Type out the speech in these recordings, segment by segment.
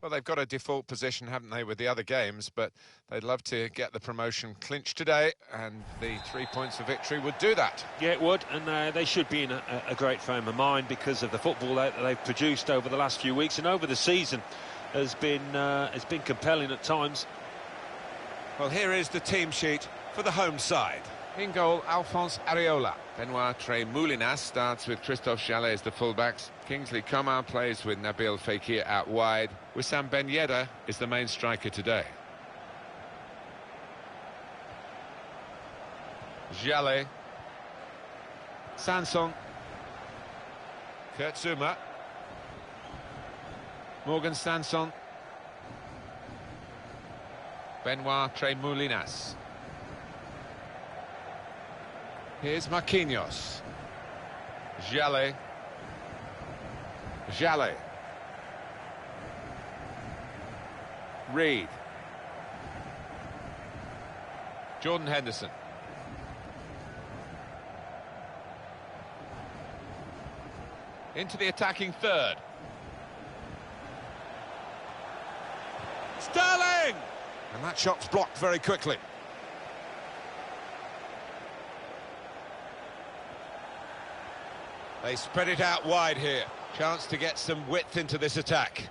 Well, they've got a default position, haven't they, with the other games, but they'd love to get the promotion clinched today, and the 3 points of victory would do that. Yeah, it would, and they should be in a great frame of mind because of the football that they've produced over the last few weeks and over the season has been compelling at times. Well, here is the team sheet for the home side. In goal, Alphonse Areola. Benoit Moulinas starts with Christophe Jallet as the fullbacks. Kingsley Coman plays with Nabil Fekir out wide. Wissam Ben Yedder is the main striker today. Jallet. Sanson. Kurt Zuma. Morgan Sanson. Benoit Moulinas. Here's Marquinhos. Jallet. Jallet. Reed. Jordan Henderson. Into the attacking third. Sterling! And that shot's blocked very quickly. They spread it out wide here. Chance to get some width into this attack.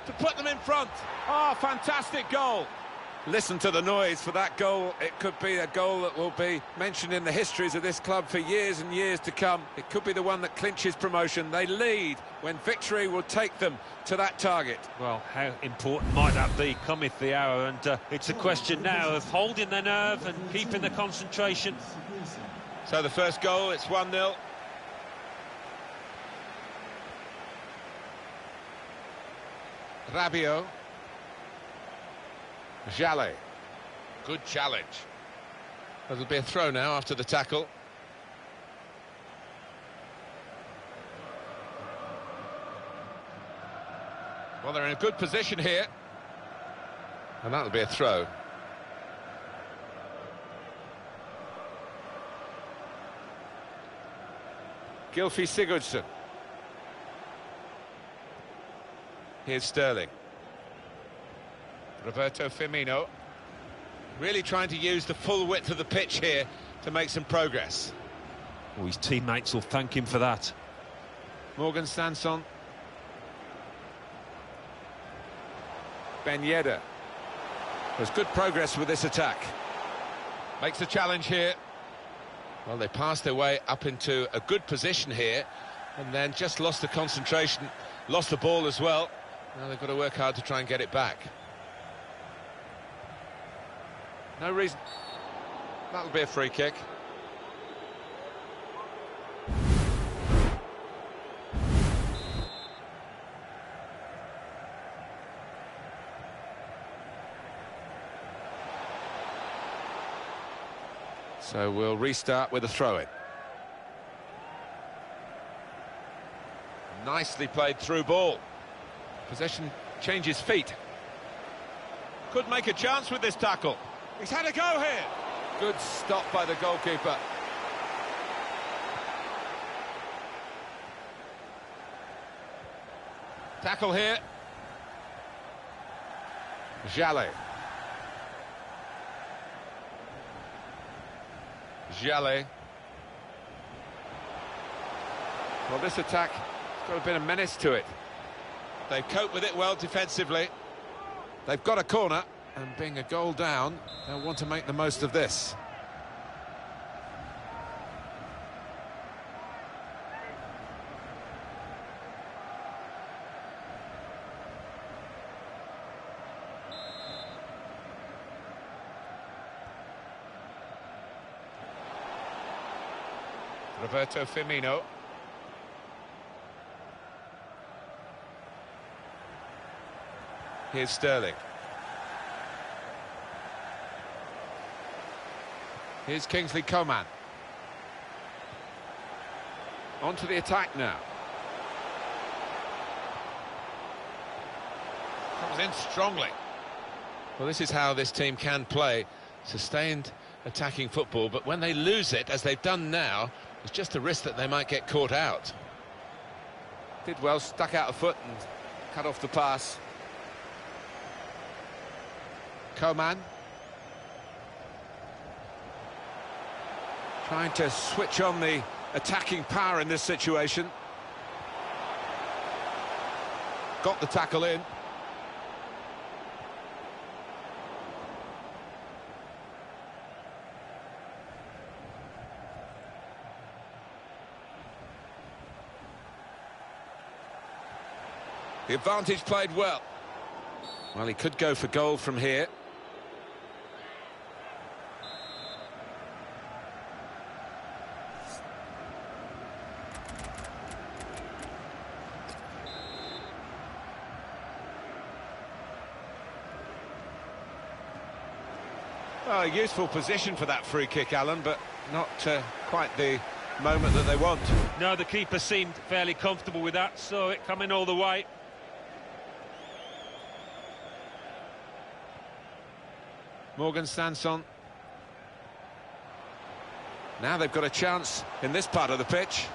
To put them in front. Oh, fantastic goal. Listen to the noise for that goal. It could be a goal that will be mentioned in the histories of this club for years and years to come. It could be the one that clinches promotion. They lead when victory will take them to that target. Well, how important might that be? Cometh the hour, and it's a question now of holding their nerve and keeping the concentration. So the first goal, it's 1-0. Rabiot. Jallet. Good challenge. It'll be a throw now after the tackle. Well, they're in a good position here. And that'll be a throw. Gylfi Sigurdsson. Here's Sterling. Roberto Firmino, really trying to use the full width of the pitch here to make some progress. Oh, his teammates will thank him for that. Morgan Sanson. Ben Yedder. There's good progress with this attack. Makes the challenge here. Well, they passed their way up into a good position here and then just lost the concentration, lost the ball as well. Now they've got to work hard to try and get it back. No reason. That'll be a free kick. So we'll restart with a throw-in. Nicely played through ball. Possession changes feet. Could make a chance with this tackle. He's had a go here. Good stop by the goalkeeper. Tackle here. Jallet. Jallet. Well, this attack has got a bit of menace to it. They've coped with it well defensively. They've got a corner, and being a goal down, they'll want to make the most of this. Roberto Firmino. Here's Sterling. Here's Kingsley Coman. On to the attack now. Comes in strongly. Well, this is how this team can play. Sustained attacking football, but when they lose it, as they've done now, it's just a risk that they might get caught out. Did well, stuck out a foot and cut off the pass. Coman. Trying to switch on the attacking power in this situation. Got the tackle in. The advantage played well. Well, he could go for goal from here. Well, a useful position for that free kick, Alan, but not quite the moment that they want. No, the keeper seemed fairly comfortable with that, saw it coming all the way. Morgan Sanson. Now they've got a chance in this part of the pitch.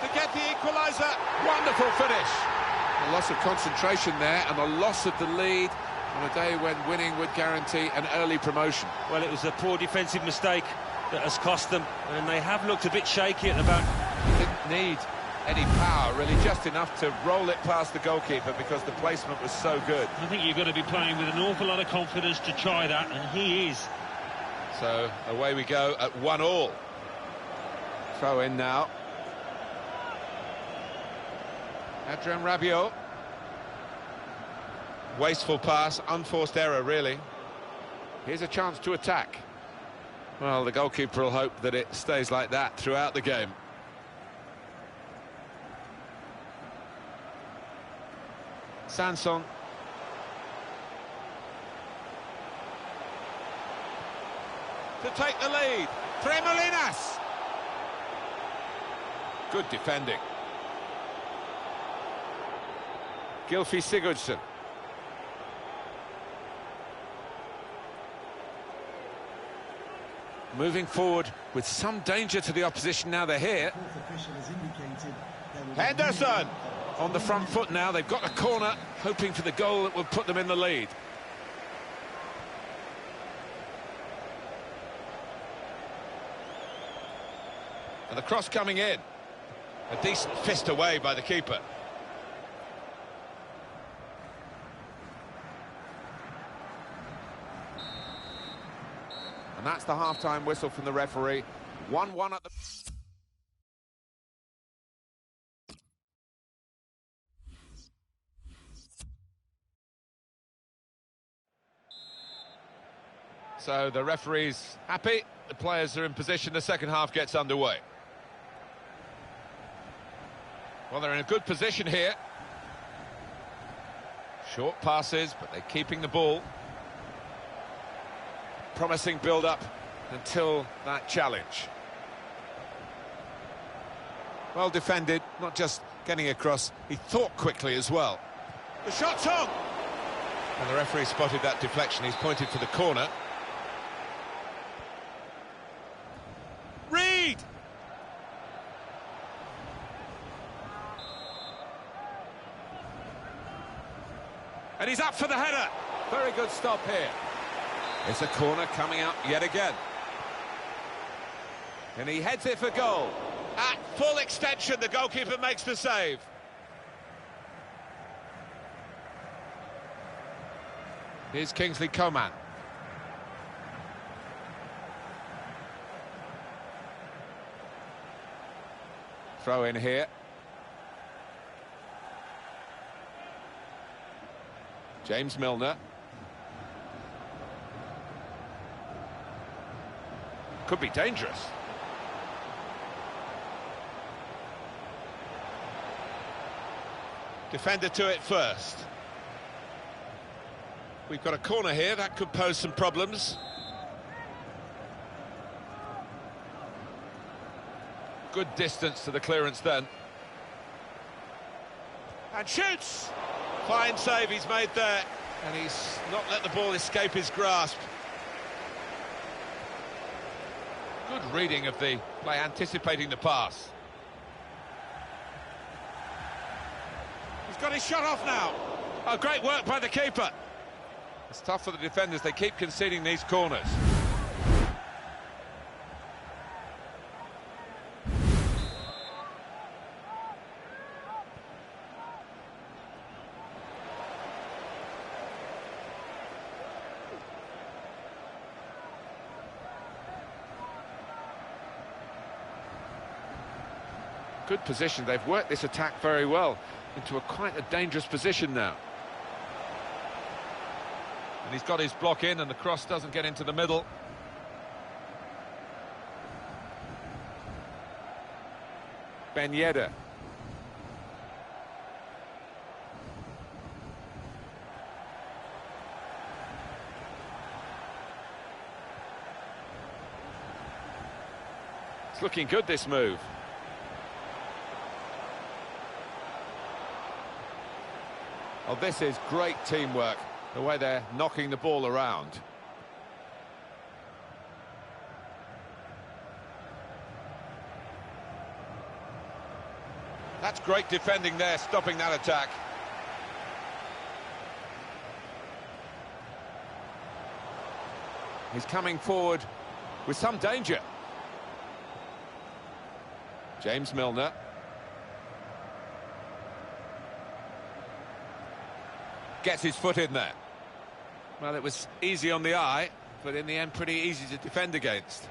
To get the equaliser. Wonderful finish. A loss of concentration there and a loss of the lead on a day when winning would guarantee an early promotion. Well, it was a poor defensive mistake that has cost them, and they have looked a bit shaky at the back. Didn't need any power, really, just enough to roll it past the goalkeeper because the placement was so good. I think you've got to be playing with an awful lot of confidence to try that, and he is. So away we go at 1-1. Throw in now. Adrien Rabiot. Wasteful pass, unforced error, really. Here's a chance to attack. Well, the goalkeeper will hope that it stays like that throughout the game. Sanson. To take the lead. Tremolinas. Good defending. Gylfi Sigurdsson. Moving forward with some danger to the opposition now they're here. Henderson on the front foot now. They've got a corner, hoping for the goal that will put them in the lead. And the cross coming in. A decent fist away by the keeper. And that's the half-time whistle from the referee. 1-1 at the... So the referee's happy, the players are in position, the second half gets underway. Well, they're in a good position here. Short passes, but they're keeping the ball. Promising build-up until that challenge. Well defended, not just getting across, he thought quickly as well. The shot's on! And the referee spotted that deflection, he's pointed for the corner. Reed! And he's up for the header. Very good stop here. It's a corner coming up yet again. And he heads it for goal. At full extension, the goalkeeper makes the save. Here's Kingsley Coman. Throw in here. James Milner. Could be dangerous. Defender to it first. We've got a corner here, that could pose some problems. Good distance to the clearance then. And shoots! Fine save he's made there, and he's not let the ball escape his grasp. Good reading of the play, anticipating the pass. He's got his shot off now. Oh, great work by the keeper. It's tough for the defenders, they keep conceding these corners. Good position, they've worked this attack very well into quite a dangerous position now. And he's got his block in and the cross doesn't get into the middle. Ben Yedder. It's looking good, this move. Oh, this is great teamwork, the way they're knocking the ball around. That's great defending there, stopping that attack. He's coming forward with some danger. James Milner. Gets his foot in there. Well, it was easy on the eye, but in the end pretty easy to defend against.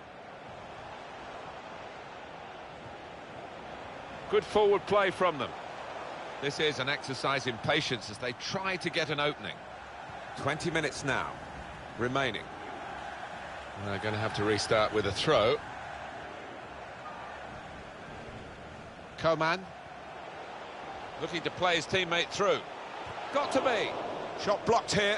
Good forward play from them. This is an exercise in patience as they try to get an opening. 20 minutes now remaining. And they're going to have to restart with a throw. Coman looking to play his teammate through. Got to be. Shot blocked here.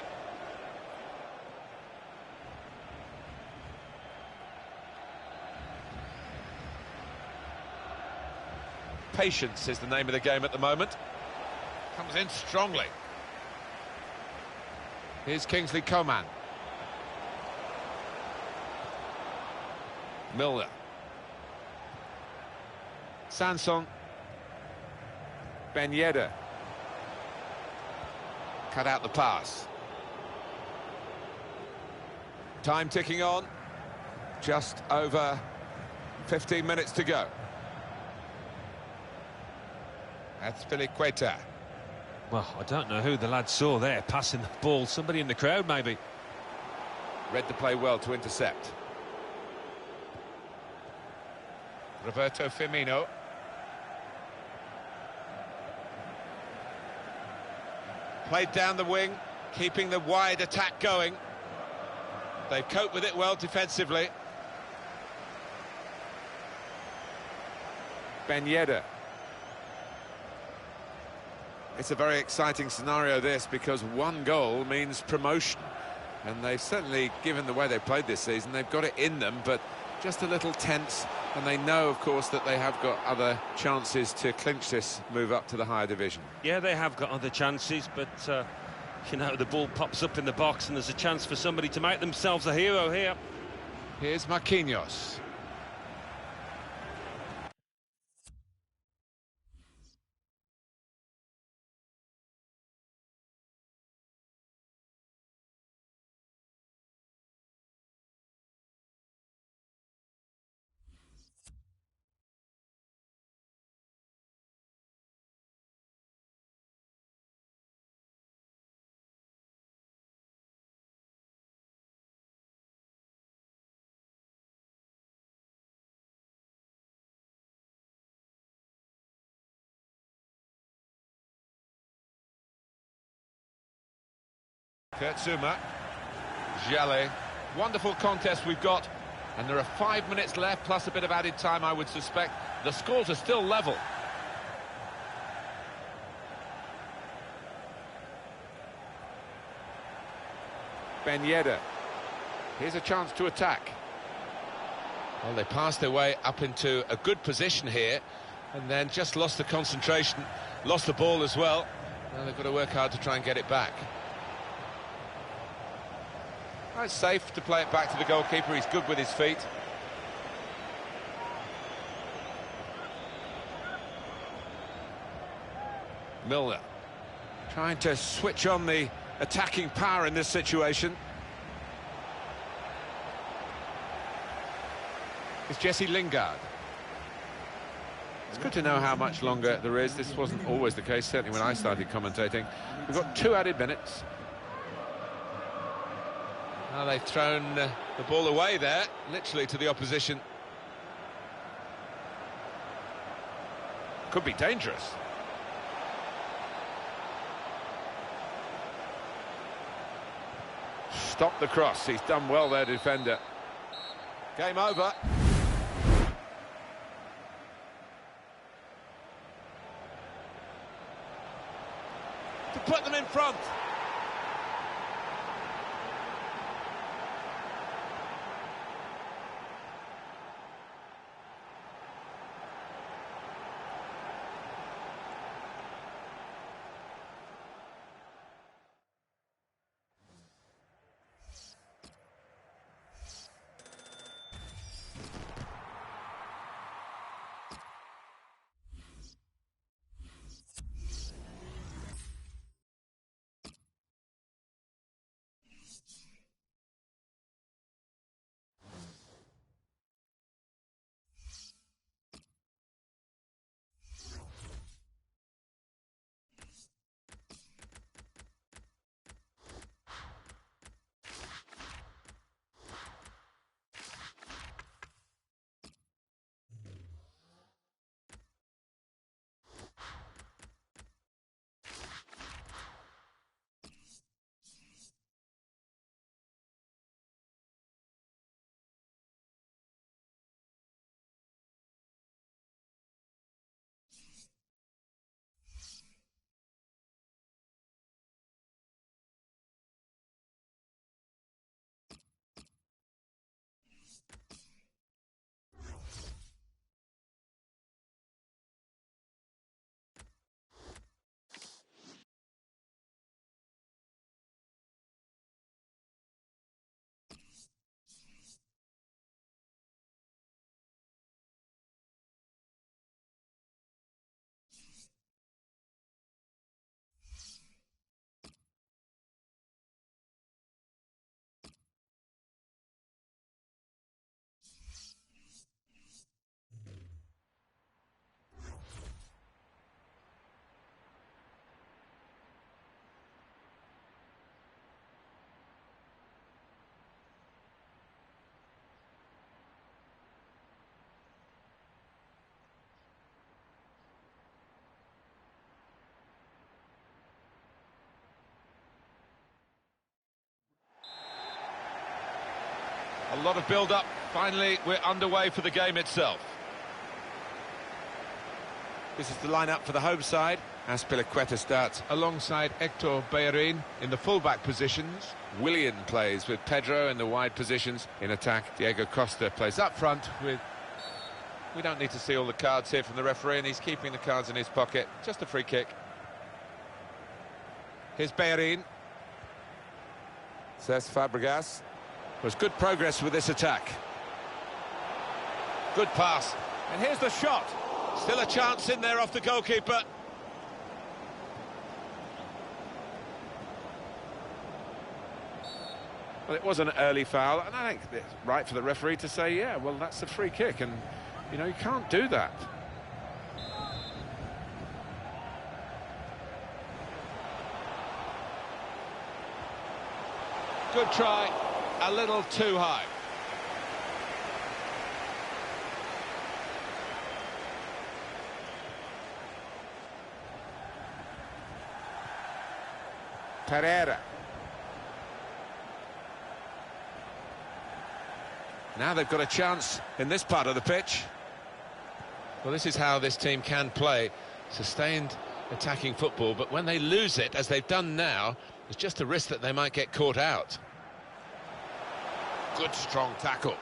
Patience is the name of the game at the moment. Comes in strongly. Here's Kingsley Coman. Milner. Sanson. Ben Yedder. Cut out the pass. Time ticking on. Just over 15 minutes to go. That's Filiqueta. Well, I don't know who the lad saw there passing the ball. Somebody in the crowd, maybe. Read the play well to intercept. Roberto Firmino. Played down the wing, keeping the wide attack going. They've coped with it well defensively. Ben Yedder. It's a very exciting scenario, this, because one goal means promotion. And they've certainly, given the way they played this season, they've got it in them, but just a little tense. And they know, of course, that they have got other chances to clinch this move up to the higher division. Yeah, they have got other chances, but, you know, the ball pops up in the box and there's a chance for somebody to make themselves a hero here. Here's Marquinhos. Kurtzuma, Jale, wonderful contest we've got, and there are 5 minutes left plus a bit of added time, I would suspect. The scores are still level. Ben Yedder, here's a chance to attack. Well, they passed their way up into a good position here and then just lost the concentration Lost the ball as well. Well, they've got to work hard to try and get it back. It's safe to play it back to the goalkeeper. He's good with his feet. Milner trying to switch on the attacking power in this situation. It's Jesse Lingard. It's good to know how much longer there is. This wasn't always the case, certainly when I started commentating. We've got 2 added minutes. Now they've thrown the ball away there, literally to the opposition. Could be dangerous. Stop the cross. He's done well there, defender. Game over. To put them in front. A lot of build-up. Finally, we're underway for the game itself. This is the lineup for the home side. Azpilicueta starts alongside Hector Bellerin in the full-back positions. Willian plays with Pedro in the wide positions. In attack, Diego Costa plays up front with... We don't need to see all the cards here from the referee, and he's keeping the cards in his pocket. Just a free kick. Here's Bellerin. Cesc Fabregas. There's good progress with this attack. Good pass. And here's the shot. Still a chance in there off the goalkeeper. Well, it was an early foul, and I think it's right for the referee to say, yeah, well, that's a free kick, and, you know, you can't do that. Good try. A little too high. Pereira. Now they've got a chance in this part of the pitch. Well, this is how this team can play. Sustained attacking football, but when they lose it, as they've done now, there's just a risk that they might get caught out. Good strong tackle.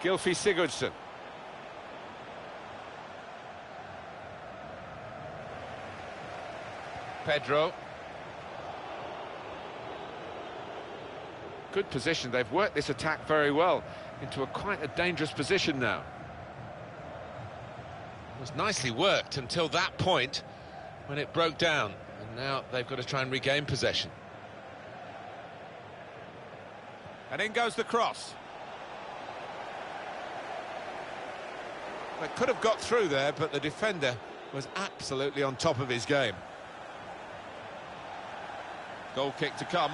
Gylfi Sigurdsson. Pedro. Good position. They've worked this attack very well into quite a dangerous position now. It was nicely worked until that point when it broke down. And now they've got to try and regain possession. And in goes the cross. They could have got through there, but the defender was absolutely on top of his game. Goal kick to come.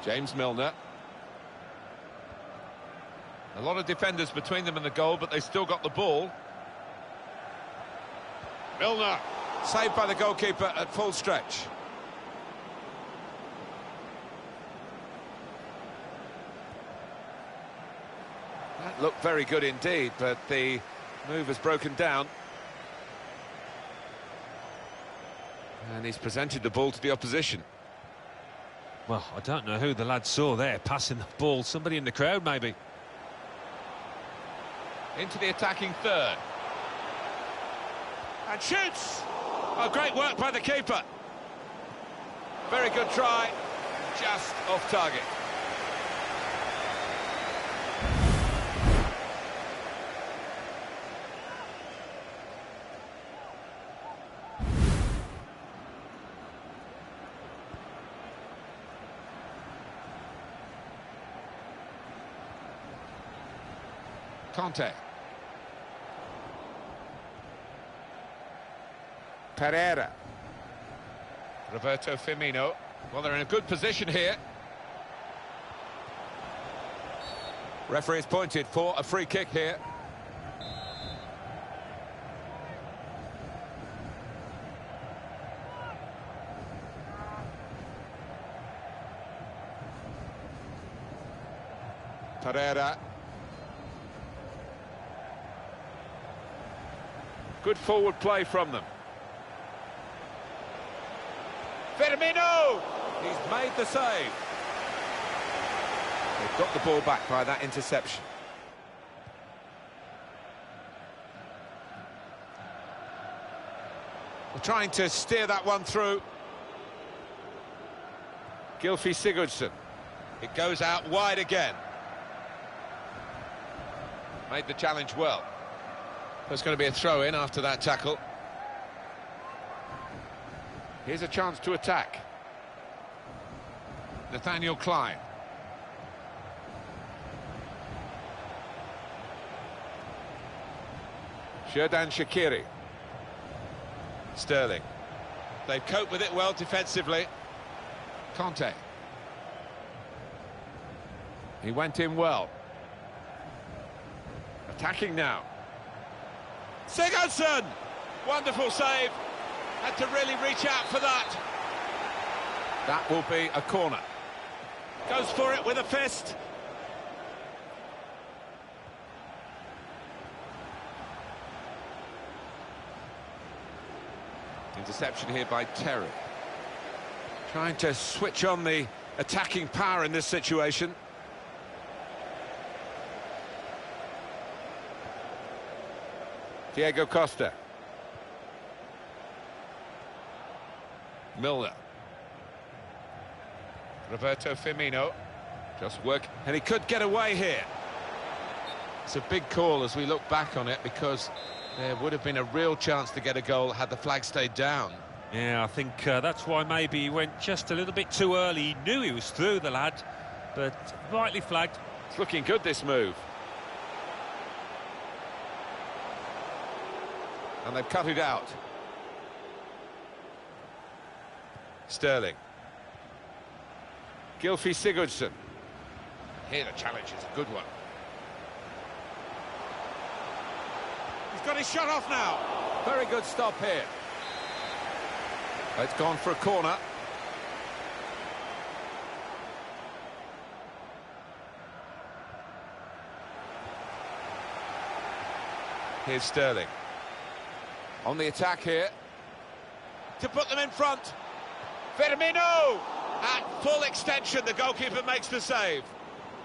James Milner. A lot of defenders between them and the goal, but they still got the ball. Milner, saved by the goalkeeper at full stretch. That looked very good indeed, but the move has broken down. And he's presented the ball to the opposition. Well, I don't know who the lad saw there passing the ball. Somebody in the crowd, maybe. Into the attacking third. And shoots! Oh, great work by the keeper. Very good try, just off target. Conte. Pereira. Roberto Firmino. Well, they're in a good position here. Referee's pointed for a free kick here. Pereira. Good forward play from them. Firmino! He's made the save. They've got the ball back by that interception. We're trying to steer that one through. Gylfi Sigurdsson. It goes out wide again. Made the challenge well. There's going to be a throw-in after that tackle. Here's a chance to attack. Nathaniel Klein. Xherdan Shaqiri. Sterling. They've coped with it well defensively. Conte. He went in well. Attacking now. Sigurdsson! Wonderful save. Had to really reach out for that. That will be a corner. Goes for it with a fist. Interception here by Terry. Trying to switch on the attacking power in this situation. Diego Costa. Milner. Roberto Firmino. Just work, and he could get away here. It's a big call as we look back on it, because there would have been a real chance to get a goal had the flag stayed down. Yeah, I think that's why maybe he went just a little bit too early. He knew he was through, the lad, but rightly flagged. It's looking good, this move. And they've cut it out. Sterling. Gylfi Sigurdsson. Here the challenge is a good one. He's got his shot off now. Very good stop here. It's gone for a corner. Here's Sterling. On the attack here. To put them in front. Firmino! At full extension, the goalkeeper makes the save.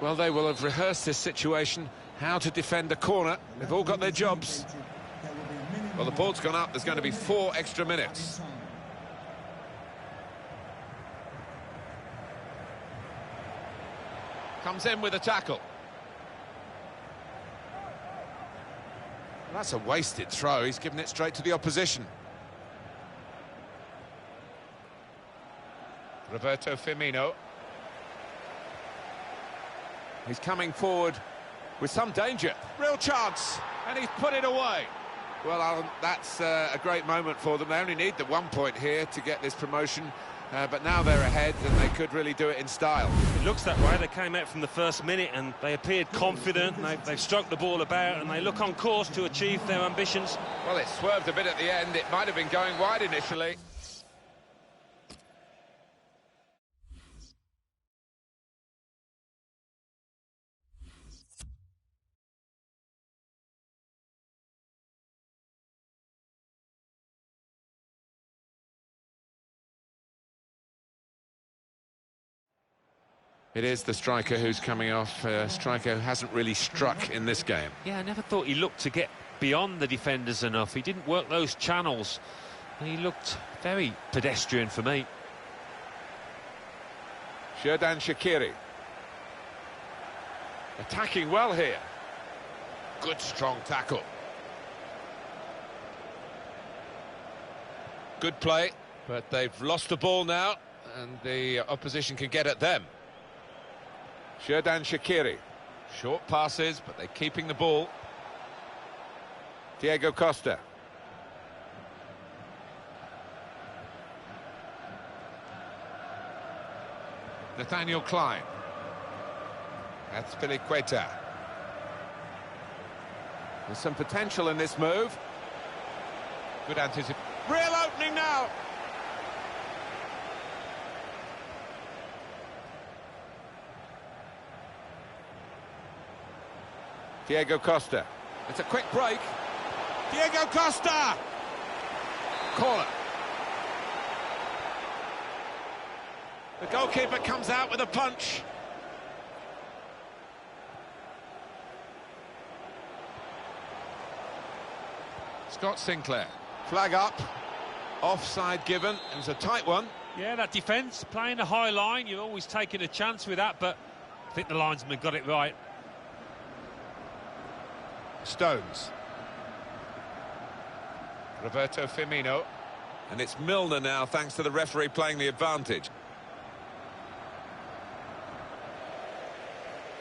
Well, they will have rehearsed this situation, how to defend a corner. They've all got their jobs. Well, the ball's gone up. There's going to be 4 extra minutes. Comes in with a tackle. That's a wasted throw. He's given it straight to the opposition. Roberto Firmino. He's coming forward with some danger. Real chance, and he's put it away. Well, Alan, that's a great moment for them. They only need the 1 point here to get this promotion, but now they're ahead and they could really do it in style. It looks that way. They came out from the first minute and they appeared confident. They've struck the ball about and they look on course to achieve their ambitions. Well, it swerved a bit at the end. It might have been going wide initially. It is the striker who's coming off, striker who hasn't really struck in this game. Yeah, I never thought he looked to get beyond the defenders enough. He didn't work those channels. He looked very pedestrian for me. Xherdan Shaqiri. Attacking well here. Good strong tackle. Good play, but they've lost the ball now, and the opposition can get at them. Xherdan Shaqiri. Short passes, but they're keeping the ball. Diego Costa. Nathaniel Klein. That's Azpilicueta. There's some potential in this move. Good anticipation. Real opening now. Diego Costa. It's a quick break. Diego Costa! Corner. The goalkeeper comes out with a punch. Scott Sinclair. Flag up. Offside given. It was a tight one. Yeah, that defence, playing a high line, you're always taking a chance with that, but I think the linesman got it right. Stones. Roberto Firmino. And it's Milner now, thanks to the referee playing the advantage.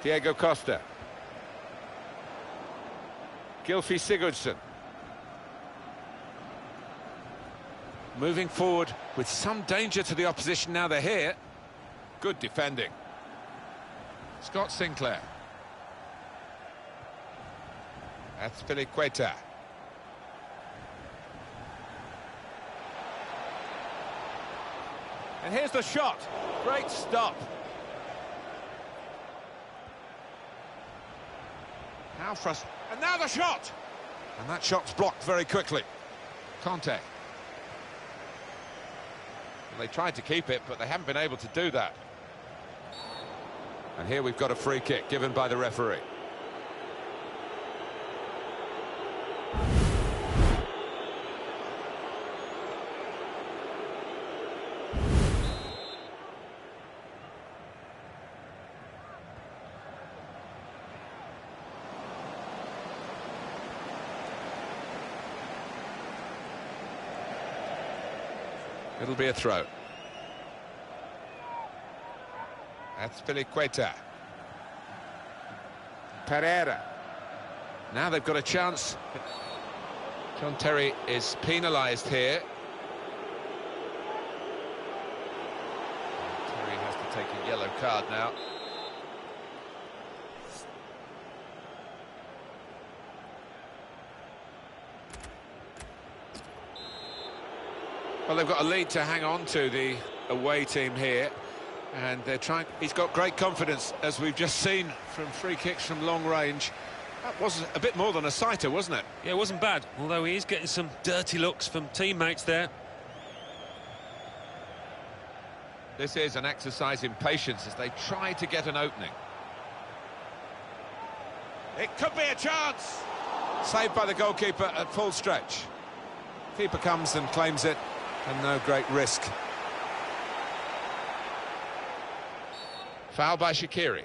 Diego Costa. Gylfi Sigurdsson. Moving forward with some danger to the opposition now they're here. Good defending. Scott Sinclair. Azpilicueta. And here's the shot. Great stop. How frustrating. And now the shot. And that shot's blocked very quickly. Conte. Well, they tried to keep it, but they haven't been able to do that. And here we've got a free kick given by the referee. It'll be a throw. Azpilicueta. Pereira. Now they've got a chance. John Terry is penalised here. Terry has to take a yellow card now. Well, they've got a lead to hang on to, the away team here, and they're trying. He's got great confidence, as we've just seen from free kicks from long range. That was a bit more than a sighter, wasn't it? Yeah, it wasn't bad, although he is getting some dirty looks from teammates there. This is an exercise in patience as they try to get an opening. It could be a chance. Saved by the goalkeeper at full stretch. Keeper comes and claims it, and no great risk. Foul by Shaqiri.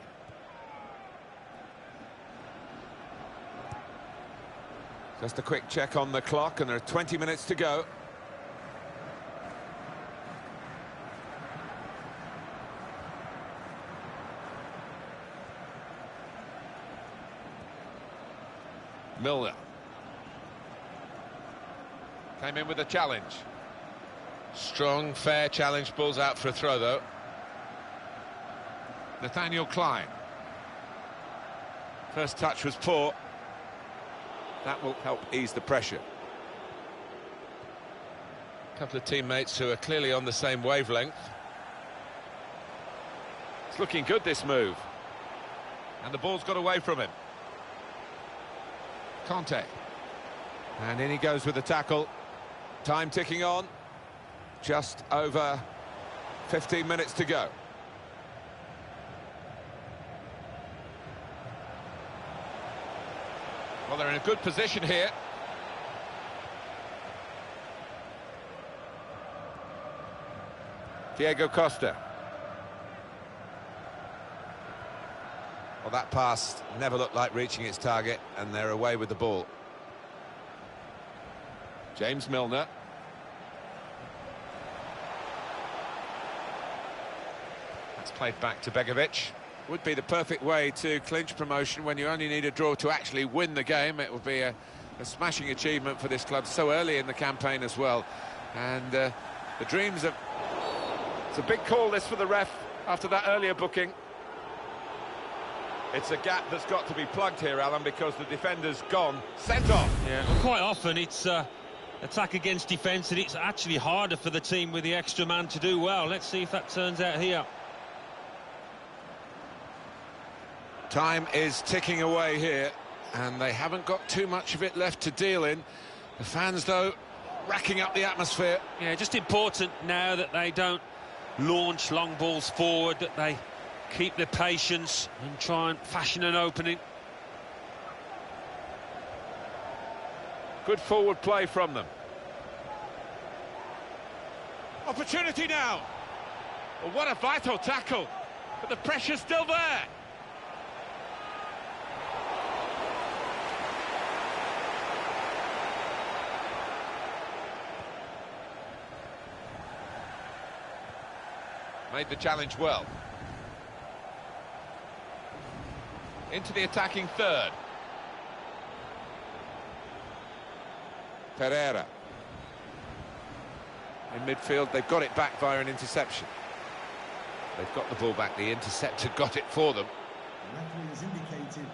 Just a quick check on the clock, and there are 20 minutes to go. Milner. Came in with a challenge. Strong, fair challenge, balls out for a throw, though. Nathaniel Klein. First touch was poor. That will help ease the pressure. A couple of teammates who are clearly on the same wavelength. It's looking good, this move. And the ball's got away from him. Conte. And in he goes with the tackle. Time ticking on. Just over 15 minutes to go. Well, they're in a good position here. Diego Costa. Well, that pass never looked like reaching its target, and they're away with the ball. James Milner. That's played back to Begovic. Would be the perfect way to clinch promotion when you only need a draw to actually win the game. It would be a smashing achievement for this club so early in the campaign as well. And the dreams of... It's a big call, this, for the ref after that earlier booking. It's a gap that's got to be plugged here, Alan, because the defender's gone. Sent off. Yeah, well, quite often it's attack against defence, and it's actually harder for the team with the extra man to do well. Let's see if that turns out here. Time is ticking away here, and they haven't got too much of it left to deal in. The fans, though, racking up the atmosphere. Yeah, just important now that they don't launch long balls forward, that they keep their patience and try and fashion an opening. Good forward play from them. Opportunity now. Well, what a vital tackle, but the pressure's still there. Made the challenge well. Into the attacking third. Pereira. In midfield, they've got it back via an interception. They've got the ball back, the interceptor got it for them.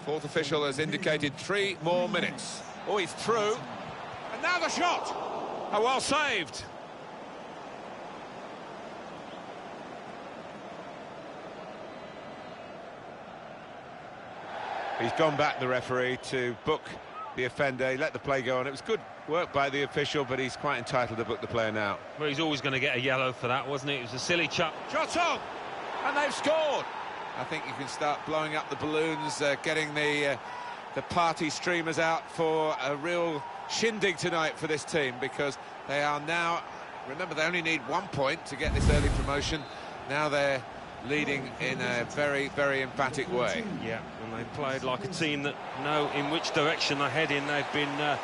Fourth official has indicated 3 more minutes. Oh, he's through. And now the shot! Oh, well saved. He's gone back, the referee, to book the offender. He let the play go on. It was good work by the official, but he's quite entitled to book the player now. Well, he's always going to get a yellow for that, wasn't it? It was a silly chuck. Shot on! And they've scored! I think you can start blowing up the balloons, getting the party streamers out for a real shindig tonight for this team, because they are now... Remember, they only need 1 point to get this early promotion. Now they're leading in a very, very emphatic way. Yeah, and they played like a team that know in which direction they're heading. They've been...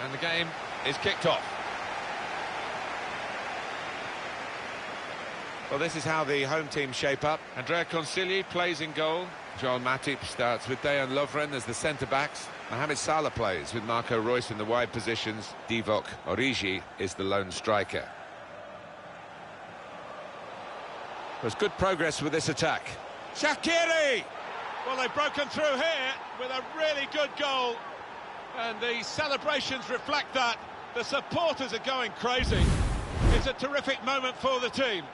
And the game is kicked off. Well, this is how the home team shape up. Andrea Consigli plays in goal. Joel Matip starts with Dejan Lovren as the centre-backs. Mohamed Salah plays with Marco Reus in the wide positions. Divock Origi is the lone striker. There's good progress with this attack. Shaqiri! Well, they've broken through here with a really good goal. And the celebrations reflect that. The supporters are going crazy. It's a terrific moment for the team.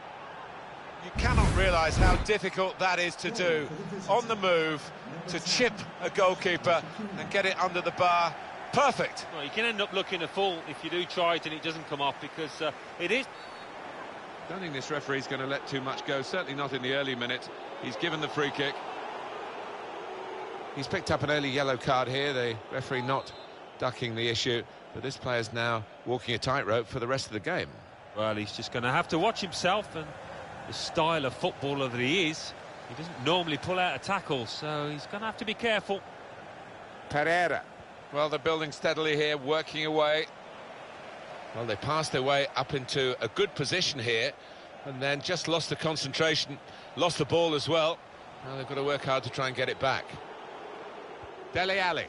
You cannot realise how difficult that is to do. On the move, to chip a goalkeeper and get it under the bar. Perfect. Well, you can end up looking a fool if you do try it and it doesn't come off, because it is. I don't think this referee's going to let too much go, certainly not in the early minutes. He's given the free kick. He's picked up an early yellow card here, the referee not ducking the issue, but this player's now walking a tightrope for the rest of the game. Well, he's just going to have to watch himself, and the style of footballer that he is, he doesn't normally pull out a tackle, so he's going to have to be careful. Pereira. Well, they're building steadily here, working away. Well, they passed their way up into a good position here, and then just lost the concentration, lost the ball as well. Now they've got to work hard to try and get it back. Dele Alli.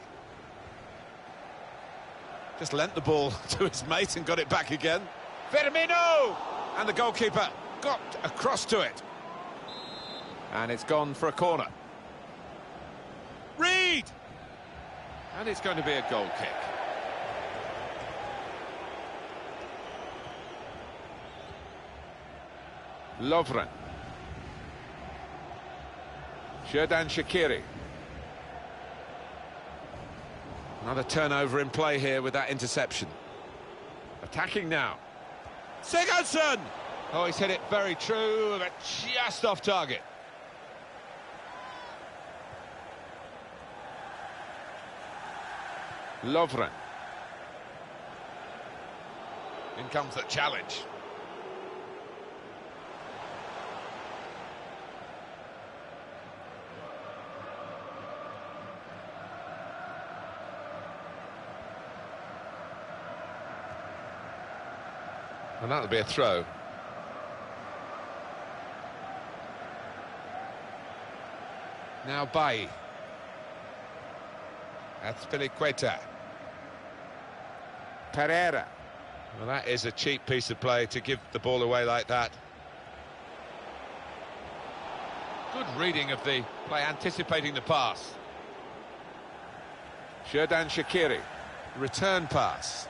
Just lent the ball to his mate and got it back again. Firmino! And the goalkeeper got across to it. And it's gone for a corner. Reed! And it's going to be a goal kick. Lovren. Xherdan Shaqiri. Another turnover in play here with that interception. Attacking now. Sigurdsson! Oh, he's hit it very true, but just off target. Lovren. In comes the challenge. And that'll be a throw. Now Bailly. That's Azpilicueta. Pereira. Well, that is a cheap piece of play to give the ball away like that. Good reading of the play, anticipating the pass. Xherdan Shaqiri. Return pass.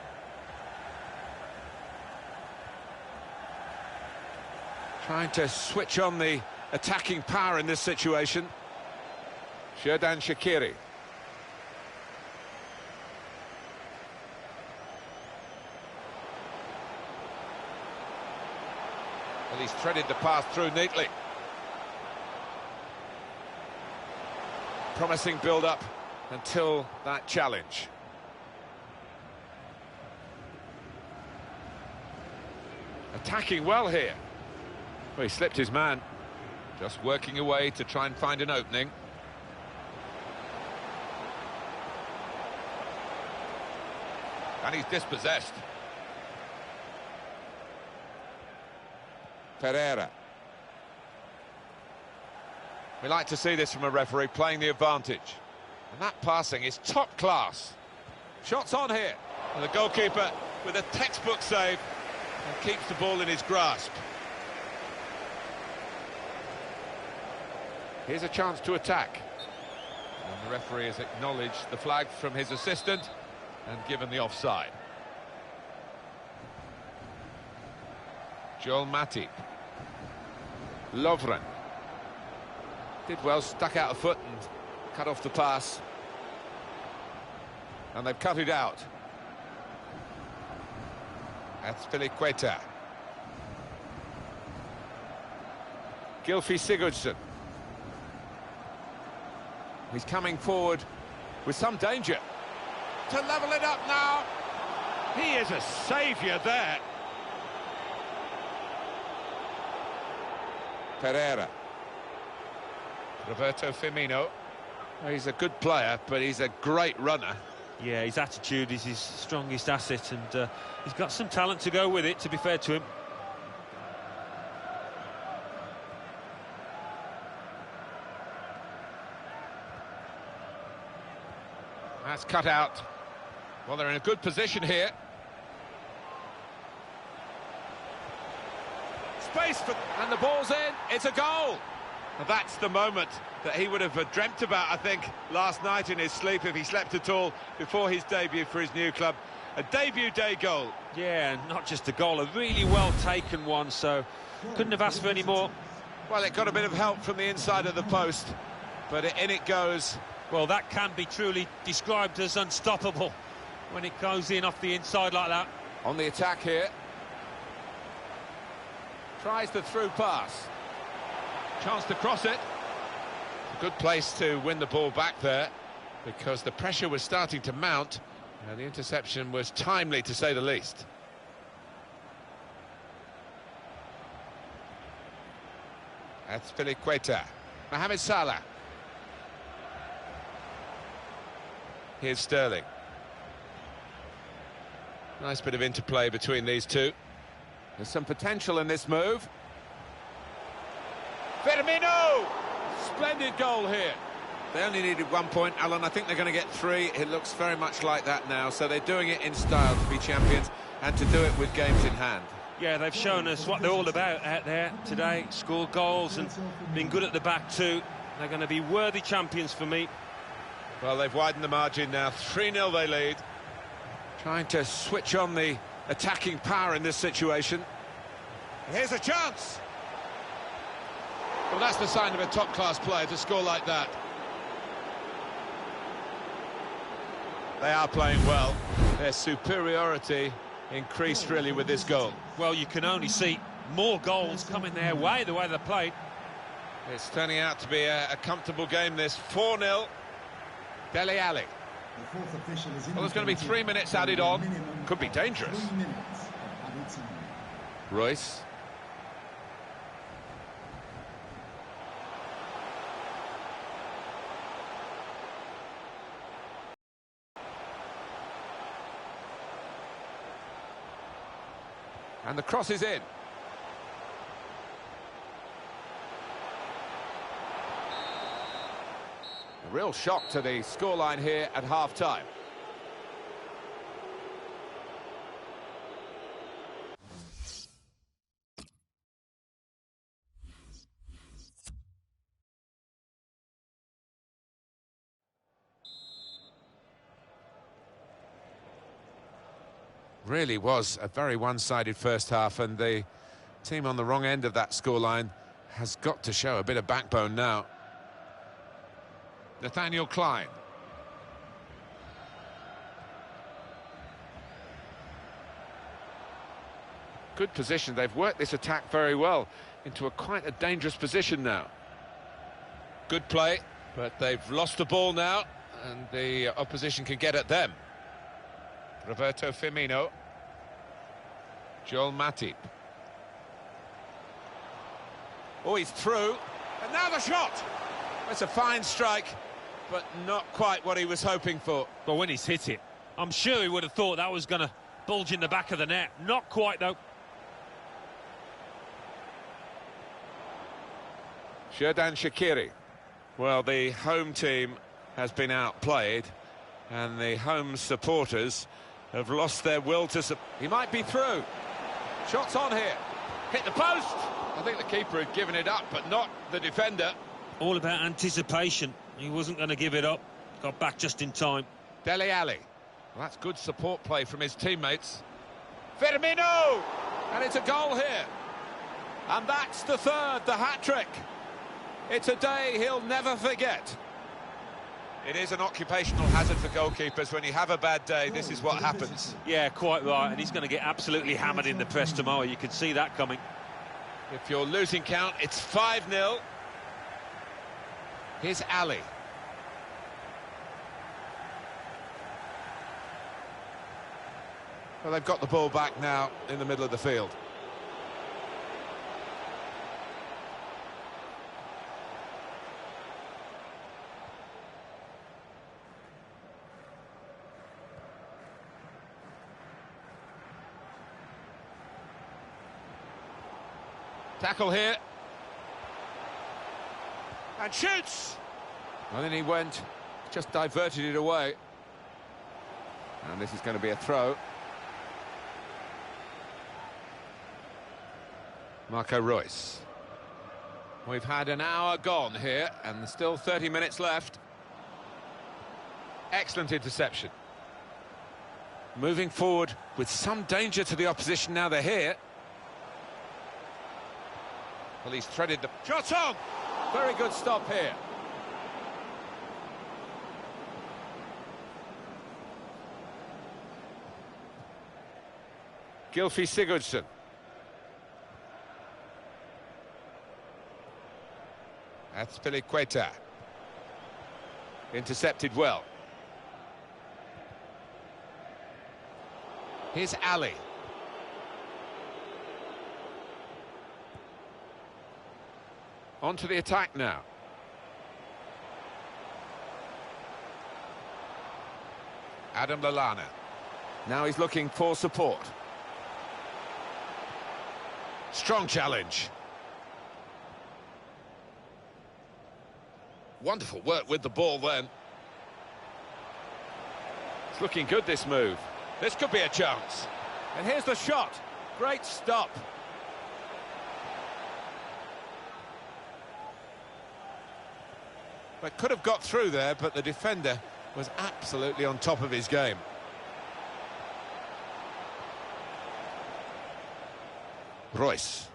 Trying to switch on the attacking power in this situation. Xherdan Shaqiri. Well, he's threaded the pass through neatly. Promising build-up until that challenge. Attacking well here. Well, he slipped his man. Just working away to try and find an opening. And he's dispossessed. Pereira. We like to see this from a referee, playing the advantage. And that passing is top class. Shots on here. And the goalkeeper with a textbook save and keeps the ball in his grasp. Here's a chance to attack. And the referee has acknowledged the flag from his assistant and given the offside. Joel Matip. Lovren. Did well, stuck out a foot and cut off the pass. And they've cut it out. Azpilicueta. Gylfi Sigurdsson. He's coming forward with some danger. To level it up now. He is a saviour there. Pereira. Roberto Firmino. Well, he's a good player, but he's a great runner. Yeah, his attitude is his strongest asset, and he's got some talent to go with it, to be fair to him. That's cut out. Well, they're in a good position here. Space for... And the ball's in. It's a goal. And that's the moment that he would have dreamt about, I think, last night in his sleep, if he slept at all, before his debut for his new club. A debut day goal. Yeah, and not just a goal, a really well-taken one, so couldn't have asked for any more. Well, it got a bit of help from the inside of the post, but in it goes. Well, that can be truly described as unstoppable when it goes in off the inside like that. On the attack here. Tries the through pass. Chance to cross it. Good place to win the ball back there, because the pressure was starting to mount, and the interception was timely, to say the least. That's Filiqueta. Mohamed Salah. Here's Sterling. Nice bit of interplay between these two. There's some potential in this move. Firmino! Splendid goal here. They only needed 1 point, Alan. I think they're going to get 3. It looks very much like that now. So they're doing it in style to be champions and to do it with games in hand. Yeah, they've shown us what they're all about out there today. Scored goals and been good at the back too. They're going to be worthy champions for me. Well, they've widened the margin now. 3-0 they lead. Trying to switch on the attacking power in this situation. Here's a chance. Well, that's the sign of a top-class player, to score like that. They are playing well. Their superiority increased really with this goal. Well, you can only see more goals coming their way, the way they played. It's turning out to be a comfortable game, this. 4-0. Dele Alli. Well, there's going to be 3 minutes added on. Could be dangerous. Royce. And the cross is in. A real shock to the scoreline here at half-time. Really was a very one-sided first half, and the team on the wrong end of that scoreline has got to show a bit of backbone now. Nathaniel Klein. Good position. They've worked this attack very well into quite a dangerous position now. Good play, but they've lost the ball now, and the opposition can get at them. Roberto Firmino. Joel Matip. Oh, he's through. And now the shot! It's a fine strike, but not quite what he was hoping for. Well, when he's hit it, I'm sure he would have thought that was going to bulge in the back of the net. Not quite, though. Xherdan Shaqiri. Well, the home team has been outplayed, and the home supporters have lost their will to... He might be through. Shots on here. Hit the post. I think the keeper had given it up, but not the defender. All about anticipation. He wasn't going to give it up. Got back just in time. Dele Alli. Well, that's good support play from his teammates. Firmino! And it's a goal here. And that's the third, the hat-trick. It's a day he'll never forget. It is an occupational hazard for goalkeepers. When you have a bad day, this is what happens. Yeah, quite right. And he's going to get absolutely hammered in the press tomorrow. You can see that coming. If you're losing count, it's 5-0. Here's Ali. Well, they've got the ball back now in the middle of the field. Tackle here. And shoots! And then he went, just diverted it away. And this is going to be a throw. Marco Reus. We've had an hour gone here, and there's still 30 minutes left. Excellent interception. Moving forward with some danger to the opposition now they're here. Well, he's threaded the... Shot on! Very good stop here. Gylfi Sigurdsson. Azpilicueta. Intercepted well. Here's Ali. On to the attack now. Adam Lallana. Now he's looking for support. Strong challenge. Wonderful work with the ball then. It's looking good, this move. This could be a chance. And here's the shot. Great stop. But could have got through there, but the defender was absolutely on top of his game. Reus.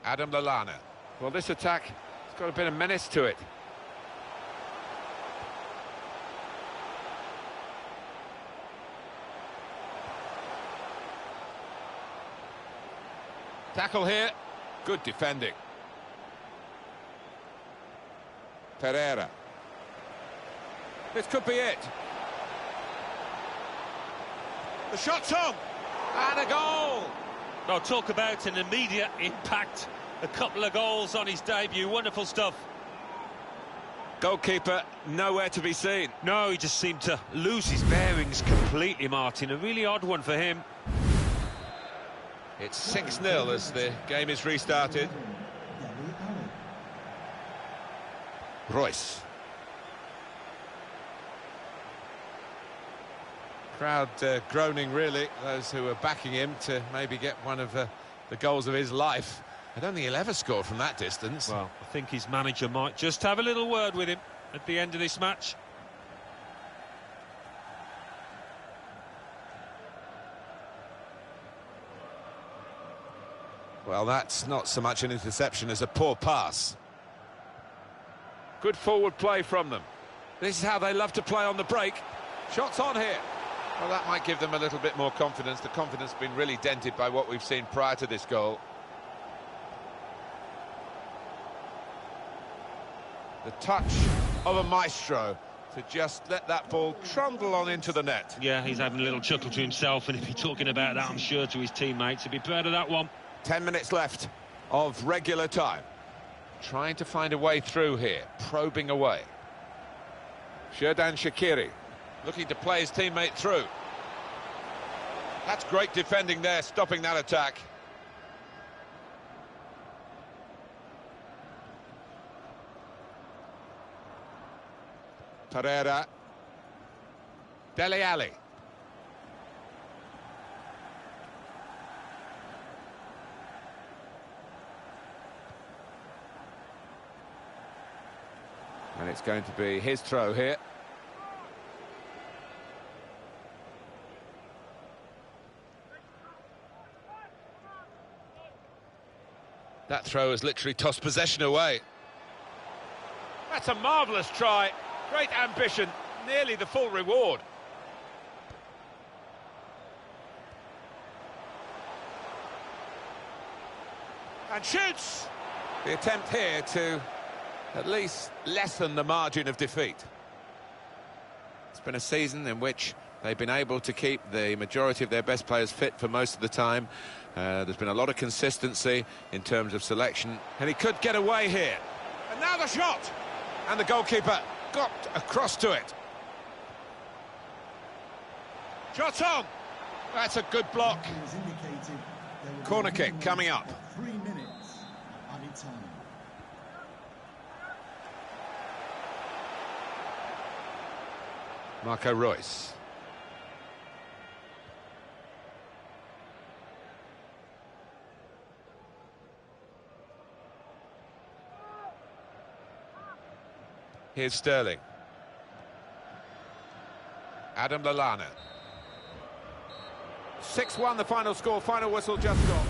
Adam Lallana. Well, this attack has got a bit of menace to it. Tackle here. Good defending. Pereira. This could be it. The shot's on! And a goal! Oh, talk about an immediate impact. A couple of goals on his debut. Wonderful stuff. Goalkeeper nowhere to be seen. No, he just seemed to lose his bearings completely, Martin. A really odd one for him. It's 6-0 as the game is restarted. Reus. Crowd groaning, really, those who are backing him to maybe get one of the goals of his life. I don't think he'll ever score from that distance. Well, I think his manager might just have a little word with him at the end of this match. Well, that's not so much an interception as a poor pass. Good forward play from them. This is how they love to play on the break. Shots on here. Well, that might give them a little bit more confidence. The confidence has been really dented by what we've seen prior to this goal. The touch of a maestro to just let that ball trundle on into the net. Yeah, he's having a little chuckle to himself, and if he's talking about that, I'm sure to his teammates, he'd be proud of that one. 10 minutes left of regular time. Trying to find a way through here, probing away. Xherdan Shaqiri looking to play his teammate through. That's great defending there, stopping that attack. Pereira. Dele Alli. And it's going to be his throw here. That throw has literally tossed possession away. That's a marvellous try. Great ambition, nearly the full reward. And shoots! The attempt here to at least lessen the margin of defeat. It's been a season in which they've been able to keep the majority of their best players fit for most of the time. There's been a lot of consistency in terms of selection. And he could get away here. And now the shot! And the goalkeeper got across to it. Shot on! That's a good block. Corner kick coming up. 3 minutes added time. Marco Reus. Here's Sterling. Adam Lallana. 6-1 the final score, final whistle just gone.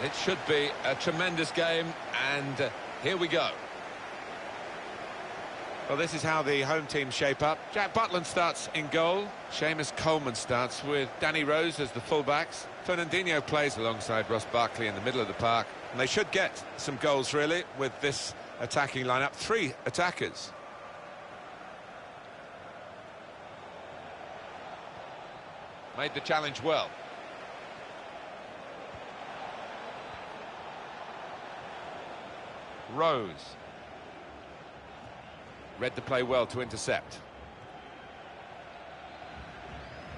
It should be a tremendous game, and here we go. Well, this is how the home team shape up. Jack Butland starts in goal. Seamus Coleman starts with Danny Rose as the fullbacks. Fernandinho plays alongside Ross Barkley in the middle of the park. And they should get some goals, really, with this attacking lineup. 3 attackers. Made the challenge well. Rose. Read the play well to intercept.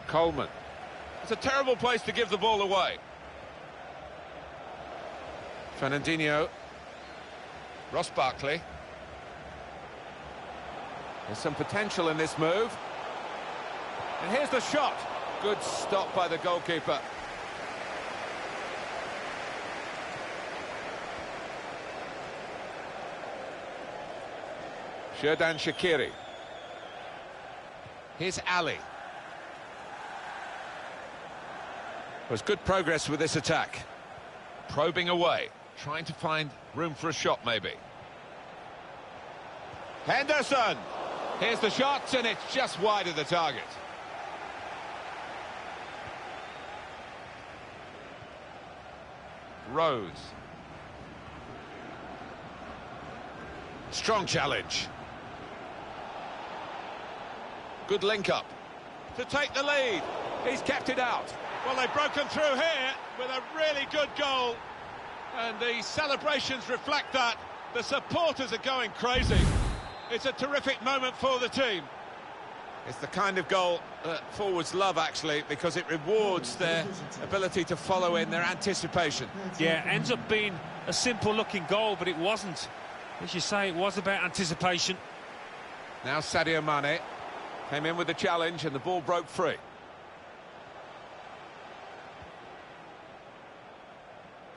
Coleman. It's a terrible place to give the ball away. Fernandinho. Ross Barkley. There's some potential in this move. And here's the shot. Good stop by the goalkeeper. Xherdan Shaqiri. Here's Ali. There's good progress with this attack. Probing away, trying to find room for a shot maybe. Henderson! Here's the shot, and it's just wide of the target. Rose. Strong challenge. Good link up. To take the lead. He's kept it out. Well, they've broken through here with a really good goal. And the celebrations reflect that. The supporters are going crazy. It's a terrific moment for the team. It's the kind of goal that forwards love, actually, because it rewards their ability to follow in, their anticipation. Yeah, ends up being a simple-looking goal, but it wasn't. As you say, it was about anticipation. Now Sadio Mane came in with the challenge and the ball broke free.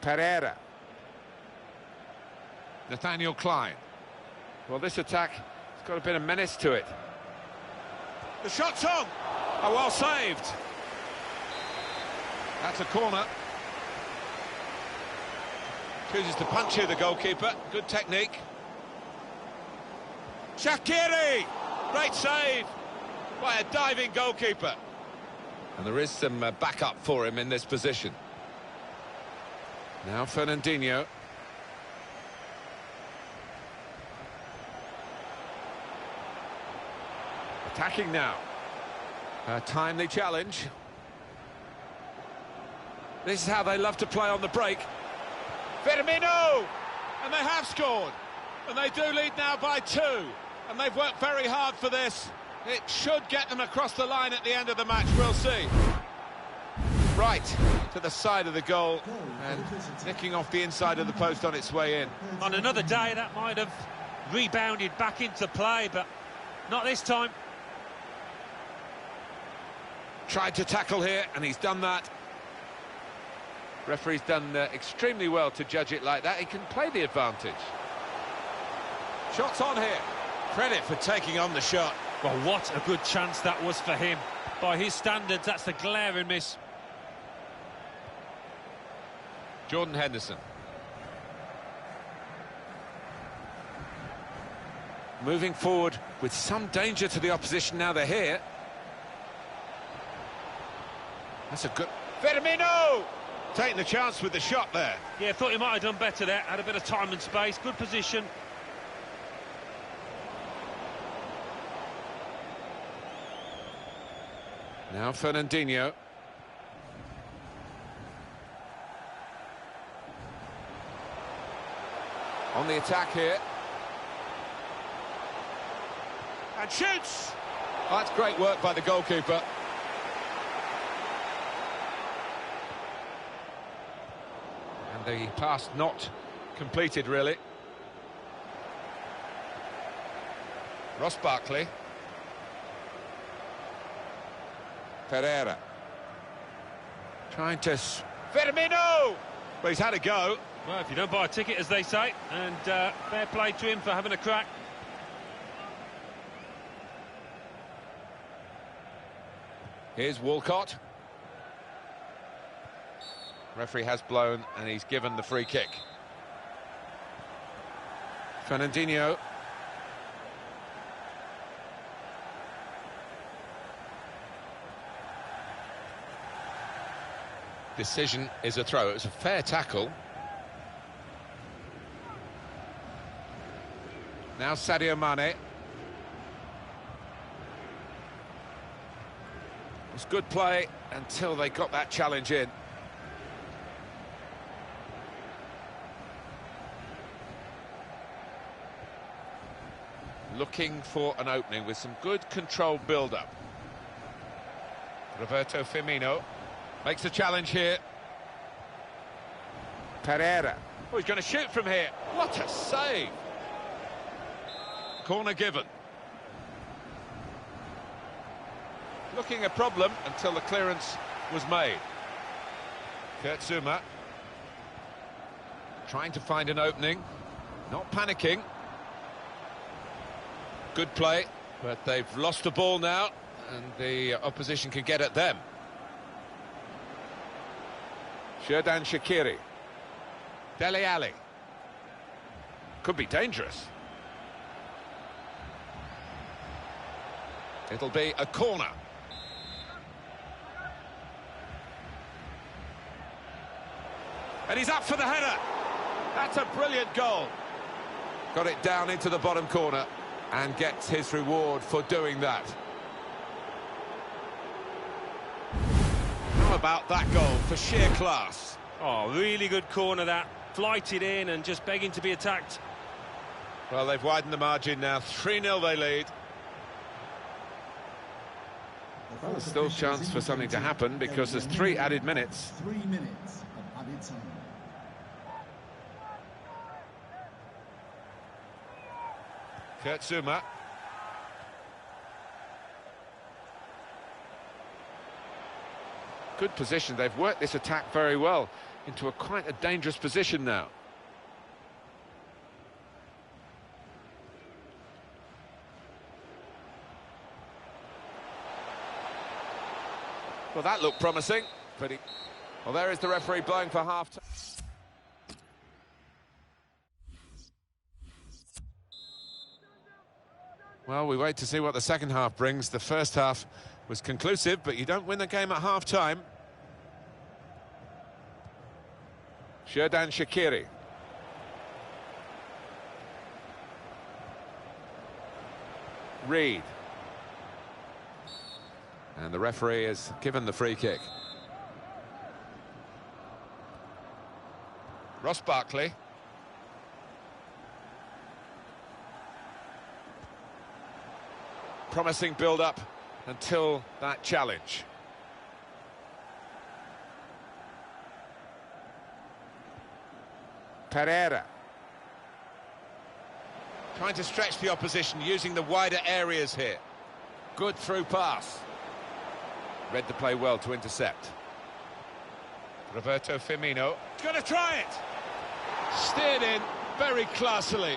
Pereira. Nathaniel Klein. Well, this attack has got a bit of menace to it. The shot's on. Oh, well saved. That's a corner. Chooses to punch here, the goalkeeper. Good technique. Shaqiri! Great save by a diving goalkeeper. And there is some backup for him in this position. Now Fernandinho. Attacking now. A timely challenge. This is how they love to play on the break. Firmino! And they have scored. And they do lead now by 2. And they've worked very hard for this. It should get them across the line at the end of the match. We'll see. Right to the side of the goal and nicking off the inside of the post on its way in. On another day, that might have rebounded back into play, but not this time. Tried to tackle here, and he's done that. Referee's done extremely well to judge it like that. He can play the advantage. Shots on here. Credit for taking on the shot. Well, what a good chance that was for him. By his standards, that's a glaring miss. Jordan Henderson. Moving forward with some danger to the opposition now they're here. That's a good... Firmino! Taking the chance with the shot there. Yeah, thought he might have done better there. Had a bit of time and space. Good position. Now Fernandinho. On the attack here. And shoots! Oh, that's great work by the goalkeeper. And the pass not completed, really. Ross Barkley. Pereira. Trying to... Firmino! Well, he's had a go. Well, if you don't buy a ticket, as they say, and fair play to him for having a crack. Here's Walcott. Referee has blown and he's given the free kick. Fernandinho. Decision is a throw. It was a fair tackle. Now Sadio Mane. It was good play until they got that challenge in. Looking for an opening with some good controlled build-up. Roberto Firmino makes a challenge here. Pereira. Oh, he's going to shoot from here. What a save! Corner given. Looking a problem until the clearance was made. Kurt Zouma trying to find an opening, not panicking. Good play, but they've lost the ball now, and the opposition can get at them. Xherdan Shaqiri. Dele Alli. Could be dangerous. It'll be a corner. And he's up for the header. That's a brilliant goal. Got it down into the bottom corner and gets his reward for doing that. How about that goal for sheer class? Oh, really good corner that. Flighted in and just begging to be attacked. Well, they've widened the margin now. 3-0 they lead. Well, there's still a chance for something to happen because there's 3 added minutes. 3 minutes of added time. Kurt Zouma. Good position. They've worked this attack very well into quite a dangerous position now. Well, that looked promising, but well, there is the referee blowing for half-time. Well, we wait to see what the second half brings. The first half was conclusive, but you don't win the game at half-time. Xherdan Shaqiri. Reed. And the referee has given the free kick. Ross Barkley. Promising build-up until that challenge. Pereira. Trying to stretch the opposition, using the wider areas here. Good through pass. Read the play well to intercept. Roberto Firmino. He's going to try it. Steered in very classily.